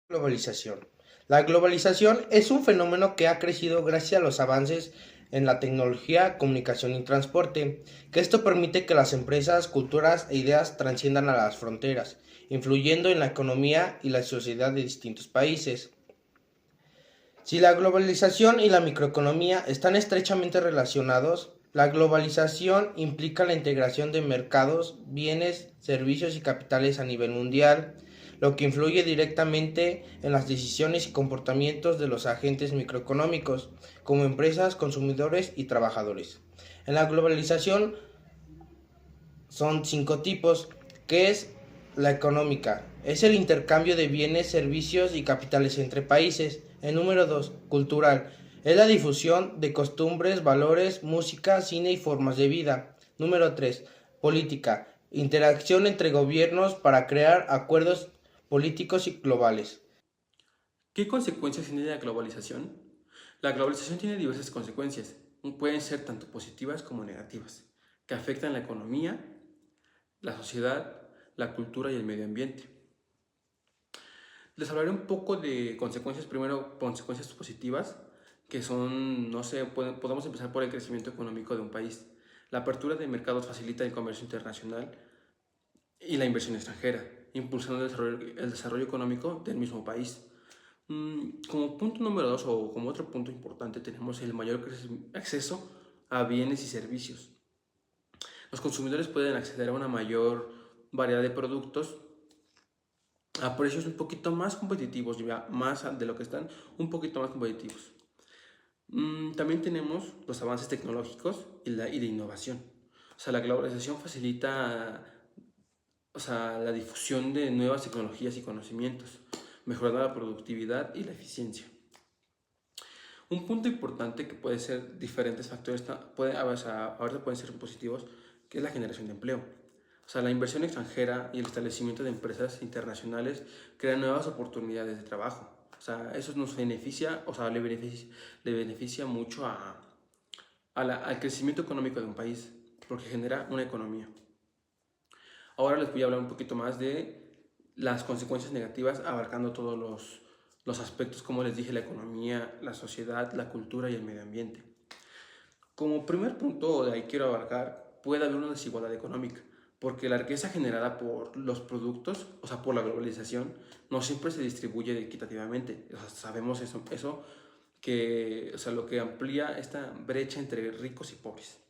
Globalización. La globalización es un fenómeno que ha crecido gracias a los avances en la tecnología, comunicación y transporte, que esto permite que las empresas, culturas e ideas trasciendan a las fronteras, influyendo en la economía y la sociedad de distintos países. Si la globalización y la microeconomía están estrechamente relacionados, la globalización implica la integración de mercados, bienes, servicios y capitales a nivel mundial, lo que influye directamente en las decisiones y comportamientos de los agentes microeconómicos, como empresas, consumidores y trabajadores. En la globalización son cinco tipos, que es la económica. Es el intercambio de bienes, servicios y capitales entre países. El número 2, cultural. Es la difusión de costumbres, valores, música, cine y formas de vida. Número 3, política. Interacción entre gobiernos para crear acuerdos políticos y globales. ¿Qué consecuencias tiene la globalización? La globalización tiene diversas consecuencias, pueden ser tanto positivas como negativas, que afectan la economía, la sociedad, la cultura y el medio ambiente. Les hablaré un poco de consecuencias, primero consecuencias positivas, que son, no sé, podemos empezar por el crecimiento económico de un país. La apertura de mercados facilita el comercio internacional y la inversión extranjera, impulsando el desarrollo económico del mismo país. Como punto número dos o como otro punto importante tenemos el mayor acceso a bienes y servicios. Los consumidores pueden acceder a una mayor variedad de productos a precios un poquito más competitivos, ya más de lo que están, un poquito más competitivos. También tenemos los avances tecnológicos y de innovación. O sea, la globalización facilita, o sea, la difusión de nuevas tecnologías y conocimientos, mejorando la productividad y la eficiencia. Un punto importante que puede ser diferentes factores, ahora pueden ser positivos, que es la generación de empleo. O sea, la inversión extranjera y el establecimiento de empresas internacionales crean nuevas oportunidades de trabajo. O sea, eso nos beneficia, o sea, le beneficia mucho al crecimiento económico de un país, porque genera una economía. Ahora les voy a hablar un poquito más de las consecuencias negativas, abarcando todos los aspectos, como les dije, la economía, la sociedad, la cultura y el medio ambiente. Como primer punto de ahí quiero abarcar, puede haber una desigualdad económica, porque la riqueza generada por los productos, o sea, por la globalización, no siempre se distribuye equitativamente. O sea, sabemos eso que, o sea, lo que amplía esta brecha entre ricos y pobres.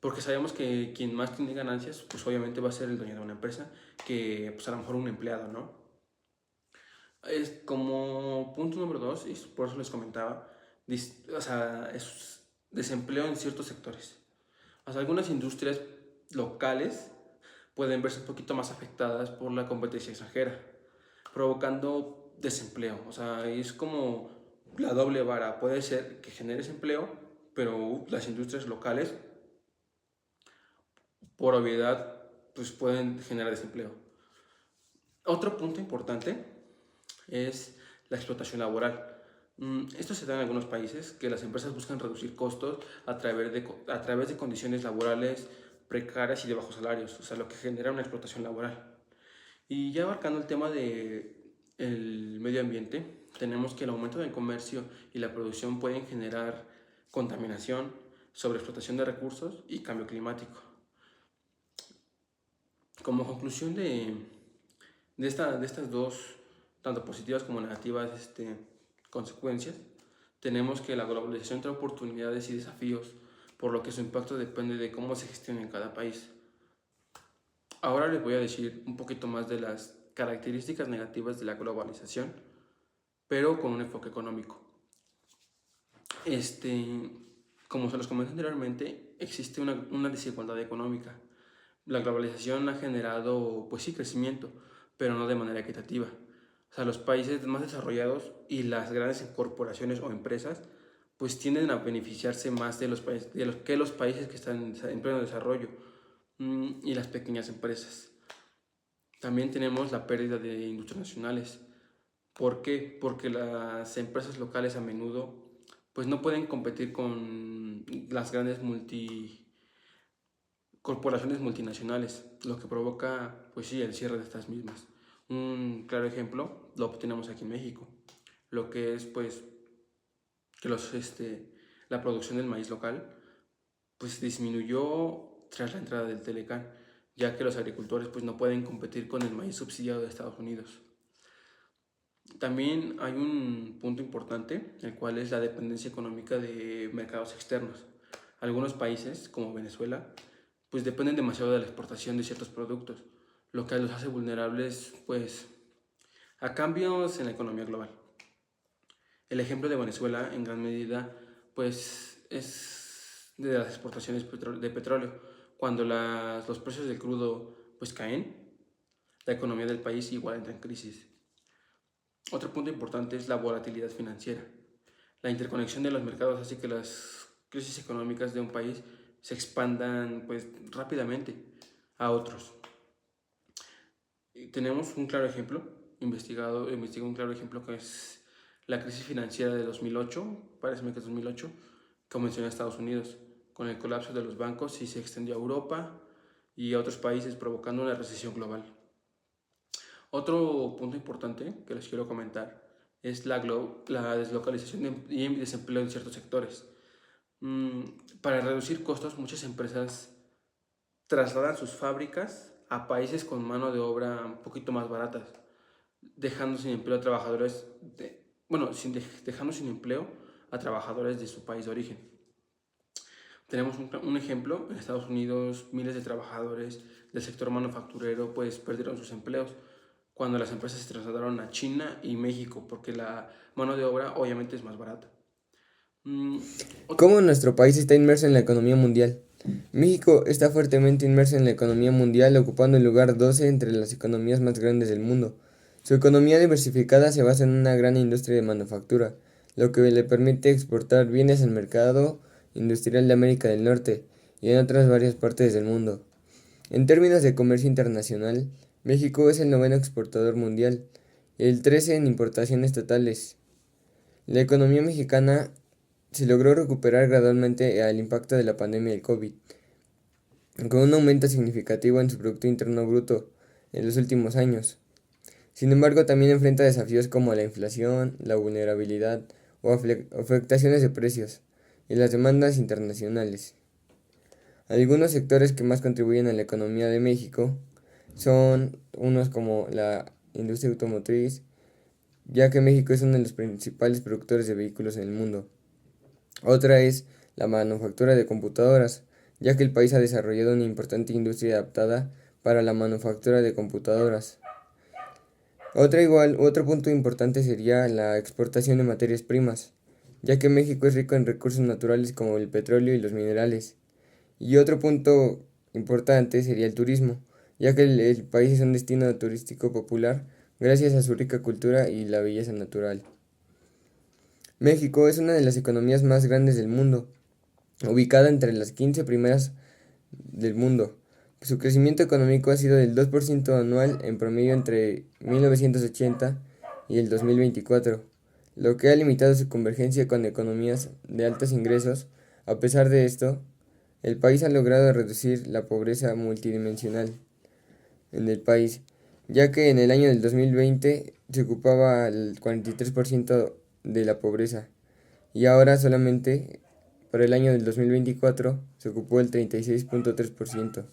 Porque sabemos que quien más tiene ganancias, pues obviamente va a ser el dueño de una empresa que, pues a lo mejor un empleado, ¿no? Es como punto número dos, y por eso les comentaba, o sea, es desempleo en ciertos sectores. O sea, algunas industrias locales pueden verse un poquito más afectadas por la competencia extranjera, provocando desempleo. O sea, es como la doble vara. Puede ser que generes empleo, pero las industrias locales, por obviedad, pues pueden generar desempleo. Otro punto importante es la explotación laboral. Esto se da en algunos países, que las empresas buscan reducir costos a través de condiciones laborales precarias y de bajos salarios, o sea, lo que genera una explotación laboral. Y ya abarcando el tema del medio ambiente, tenemos que el aumento del comercio y la producción pueden generar contaminación, sobreexplotación de recursos y cambio climático. Como conclusión de estas dos, tanto positivas como negativas consecuencias, tenemos que la globalización trae oportunidades y desafíos, por lo que su impacto depende de cómo se gestione en cada país. Ahora les voy a decir un poquito más de las características negativas de la globalización, pero con un enfoque económico. Este, como se los comenté anteriormente, existe una desigualdad económica. La globalización ha generado, pues sí, crecimiento, pero no de manera equitativa. O sea, los países más desarrollados y las grandes corporaciones o empresas, pues tienden a beneficiarse más que los países que están en pleno desarrollo y las pequeñas empresas. También tenemos la pérdida de industrias nacionales. ¿Por qué? Porque las empresas locales a menudo pues no pueden competir con las grandes corporaciones multinacionales, lo que provoca, pues sí, el cierre de estas mismas. Un claro ejemplo lo tenemos aquí en México, lo que es pues que la producción del maíz local pues disminuyó tras la entrada del Telecán, ya que los agricultores pues no pueden competir con el maíz subsidiado de Estados Unidos. También hay un punto importante, el cual es la dependencia económica de mercados externos. Algunos países, como Venezuela, pues dependen demasiado de la exportación de ciertos productos, lo que los hace vulnerables pues a cambios en la economía global. El ejemplo de Venezuela en gran medida pues es de las exportaciones de petróleo. Cuando los precios del crudo pues caen, la economía del país igual entra en crisis. Otro punto importante es la volatilidad financiera. La interconexión de los mercados hace que las crisis económicas de un país se expandan pues rápidamente a otros. Y tenemos un claro ejemplo, investigó un claro ejemplo que es la crisis financiera de 2008, parece que es 2008, comenzó en Estados Unidos, con el colapso de los bancos y se extendió a Europa y a otros países, provocando una recesión global. Otro punto importante que les quiero comentar es la deslocalización y desempleo en ciertos sectores. Mm, para reducir costos, muchas empresas trasladan sus fábricas a países con mano de obra un poquito más baratas, dejando sin empleo a trabajadores dejando sin empleo a trabajadores de su país de origen. Tenemos un ejemplo, en Estados Unidos miles de trabajadores del sector manufacturero pues perdieron sus empleos cuando las empresas se trasladaron a China y México, porque la mano de obra obviamente es más barata. Mm, ¿Cómo nuestro país está inmerso en la economía mundial? México está fuertemente inmerso en la economía mundial, ocupando el lugar 12 entre las economías más grandes del mundo. Su economía diversificada se basa en una gran industria de manufactura, lo que le permite exportar bienes al mercado industrial de América del Norte y en otras varias partes del mundo. En términos de comercio internacional, México es el noveno exportador mundial y el 13 en importaciones totales. La economía mexicana se logró recuperar gradualmente al impacto de la pandemia del COVID, con un aumento significativo en su Producto Interno Bruto en los últimos años. Sin embargo, también enfrenta desafíos como la inflación, la vulnerabilidad o afectaciones de precios y las demandas internacionales. Algunos sectores que más contribuyen a la economía de México son unos como la industria automotriz, ya que México es uno de los principales productores de vehículos en el mundo. Otra es la manufactura de computadoras, ya que el país ha desarrollado una importante industria adaptada para la manufactura de computadoras. Otro punto importante sería la exportación de materias primas, ya que México es rico en recursos naturales como el petróleo y los minerales. Y otro punto importante sería el turismo, ya que el país es un destino turístico popular gracias a su rica cultura y la belleza natural. México es una de las economías más grandes del mundo, ubicada entre las 15 primeras del mundo. Su crecimiento económico ha sido del 2% anual en promedio entre 1980 y el 2024, lo que ha limitado su convergencia con economías de altos ingresos. A pesar de esto, el país ha logrado reducir la pobreza multidimensional en el país, ya que en el año del 2020 se ocupaba el 43% de la pobreza y ahora solamente para el año del 2024 se ocupó el 36.3%,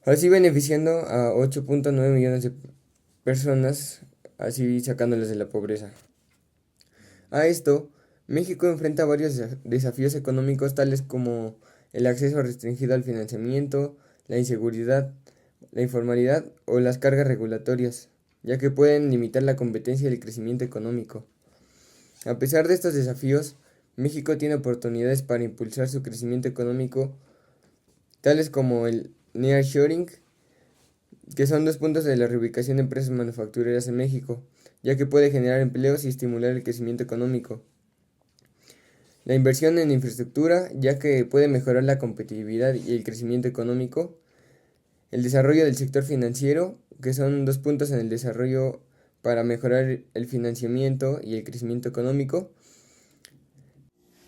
así beneficiando a 8.9 millones de personas, así sacándolas de la pobreza. A esto, México enfrenta varios desafíos económicos tales como el acceso restringido al financiamiento, la inseguridad, la informalidad o las cargas regulatorias, ya que pueden limitar la competencia y el crecimiento económico. A pesar de estos desafíos, México tiene oportunidades para impulsar su crecimiento económico, tales como el nearshoring, que son dos puntos de la reubicación de empresas manufactureras en México, ya que puede generar empleos y estimular el crecimiento económico. La inversión en infraestructura, ya que puede mejorar la competitividad y el crecimiento económico. El desarrollo del sector financiero, que son dos puntos en el desarrollo para mejorar el financiamiento y el crecimiento económico.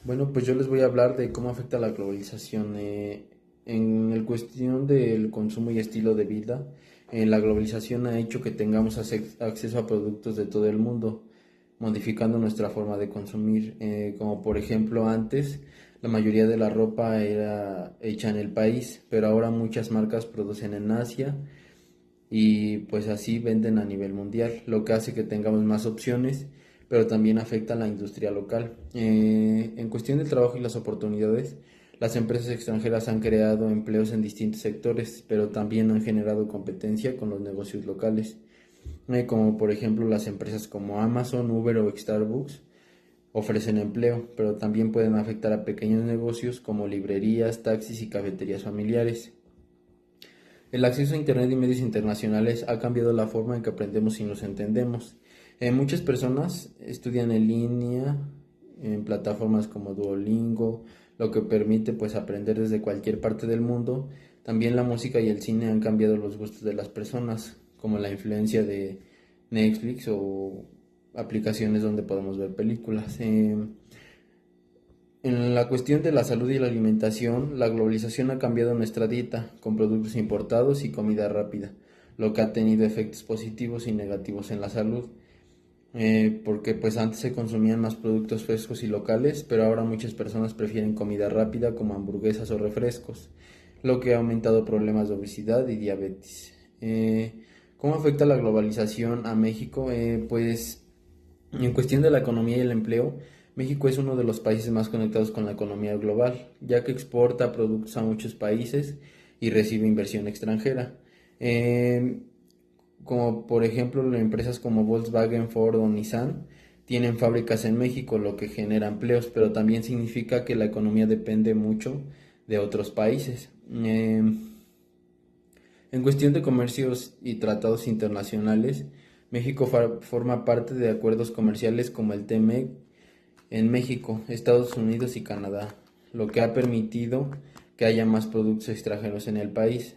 Bueno, pues yo les voy a hablar de cómo afecta la globalización en el cuestión del consumo y estilo de vida. La globalización ha hecho que tengamos acceso a productos de todo el mundo, modificando nuestra forma de consumir, como por ejemplo antes la mayoría de la ropa era hecha en el país, pero ahora muchas marcas producen en Asia y pues así venden a nivel mundial, lo que hace que tengamos más opciones, pero también afecta a la industria local. En cuestión del trabajo y las oportunidades, las empresas extranjeras han creado empleos en distintos sectores, pero también han generado competencia con los negocios locales, como por ejemplo las empresas como Amazon, Uber o Starbucks ofrecen empleo, pero también pueden afectar a pequeños negocios como librerías, taxis y cafeterías familiares. El acceso a Internet y medios internacionales ha cambiado la forma en que aprendemos y nos entendemos. Muchas personas estudian en línea en plataformas como Duolingo, lo que permite pues aprender desde cualquier parte del mundo. También la música y el cine han cambiado los gustos de las personas, como la influencia de Netflix o aplicaciones donde podemos ver películas. En la cuestión de la salud y la alimentación, la globalización ha cambiado nuestra dieta con productos importados y comida rápida, lo que ha tenido efectos positivos y negativos en la salud, porque pues antes se consumían más productos frescos y locales, pero ahora muchas personas prefieren comida rápida como hamburguesas o refrescos, lo que ha aumentado problemas de obesidad y diabetes. ¿Cómo afecta la globalización a México? Pues en cuestión de la economía y el empleo, México es uno de los países más conectados con la economía global, ya que exporta productos a muchos países y recibe inversión extranjera. Eh, Como por ejemplo, empresas como Volkswagen, Ford o Nissan tienen fábricas en México, lo que genera empleos, pero también significa que la economía depende mucho de otros países. En cuestión de comercios y tratados internacionales, México forma parte de acuerdos comerciales como el TEMEC en México, Estados Unidos y Canadá, lo que ha permitido que haya más productos extranjeros en el país.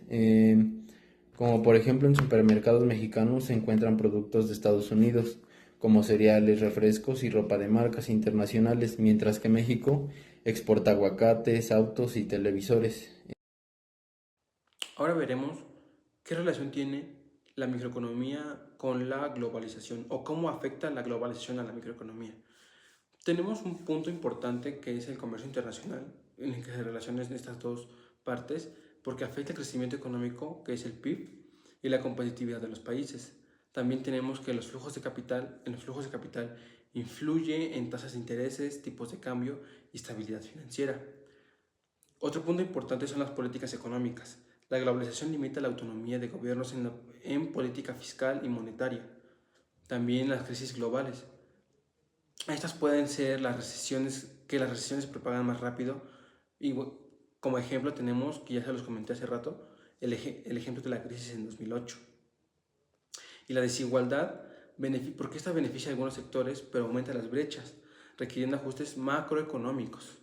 Como por ejemplo en supermercados mexicanos se encuentran productos de Estados Unidos, como cereales, refrescos y ropa de marcas internacionales, mientras que México exporta aguacates, autos y televisores. Ahora veremos qué relación tiene la microeconomía con la globalización o cómo afecta la globalización a la microeconomía. Tenemos un punto importante que es el comercio internacional, en el que se relacionan estas dos partes, porque afecta el crecimiento económico, que es el PIB, y la competitividad de los países. También tenemos que en los flujos de capital influye en tasas de intereses, tipos de cambio y estabilidad financiera. Otro punto importante son las políticas económicas. La globalización limita la autonomía de gobiernos en política fiscal y monetaria. También las crisis globales. Estas pueden ser que las recesiones se propagan más rápido. Y como ejemplo tenemos, que ya se los comenté hace rato, el ejemplo de la crisis en 2008. Y la desigualdad, porque esta beneficia a algunos sectores, pero aumenta las brechas, requiriendo ajustes macroeconómicos.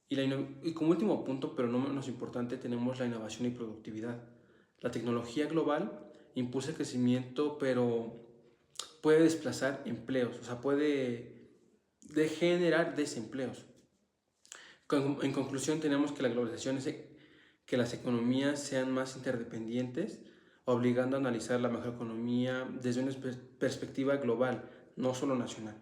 Y como último punto, pero no menos importante, tenemos la innovación y productividad. La tecnología global impulsa el crecimiento, pero puede desplazar empleos, o sea, puede generar desempleos. En conclusión, tenemos que la globalización es que las economías sean más interdependientes, obligando a analizar la mejor economía desde una perspectiva global, no solo nacional.